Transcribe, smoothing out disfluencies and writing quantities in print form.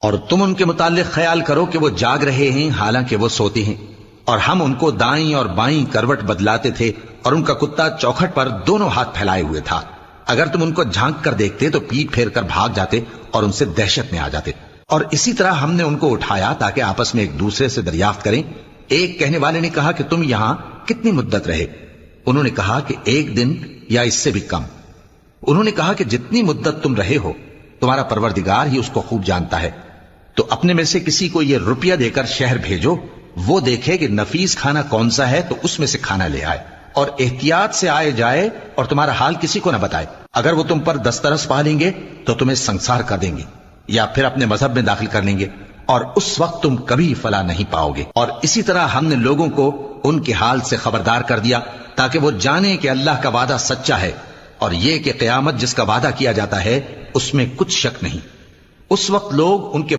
اور تم ان کے متعلق خیال کرو کہ وہ جاگ رہے ہیں حالانکہ وہ سوتے ہیں، اور ہم ان کو دائیں اور بائیں کروٹ بدلاتے تھے، اور ان کا کتا چوکھٹ پر دونوں ہاتھ پھیلائے ہوئے تھا۔ اگر تم ان کو جھانک کر دیکھتے تو پیٹ پھیر کر بھاگ جاتے اور ان سے دہشت میں آ جاتے۔ اور اسی طرح ہم نے ان کو اٹھایا تاکہ آپس میں ایک دوسرے سے دریافت کریں۔ ایک کہنے والے نے کہا کہ تم یہاں کتنی مدت رہے؟ انہوں نے کہا کہ 1 دن یا اس سے بھی کم۔ انہوں نے کہا کہ جتنی مدت تم رہے ہو تمہارا پروردگار ہی اس کو خوب جانتا ہے، تو اپنے میں سے کسی کو یہ روپیہ دے کر شہر بھیجو، وہ دیکھے کہ نفیس کھانا کون سا ہے تو اس میں سے کھانا لے آئے، اور احتیاط سے آئے جائے اور تمہارا حال کسی کو نہ بتائے۔ اگر وہ تم پر دسترس پا لیں گے تو تمہیں سنسار کر دیں گے یا پھر اپنے مذہب میں داخل کر لیں گے، اور اس وقت تم کبھی فلاح نہیں پاؤ گے۔ اور اسی طرح ہم نے لوگوں کو ان کے حال سے خبردار کر دیا تاکہ وہ جانیں کہ اللہ کا وعدہ سچا ہے، اور یہ کہ قیامت جس کا وعدہ کیا جاتا ہے اس میں کچھ شک نہیں۔ اس وقت لوگ ان کے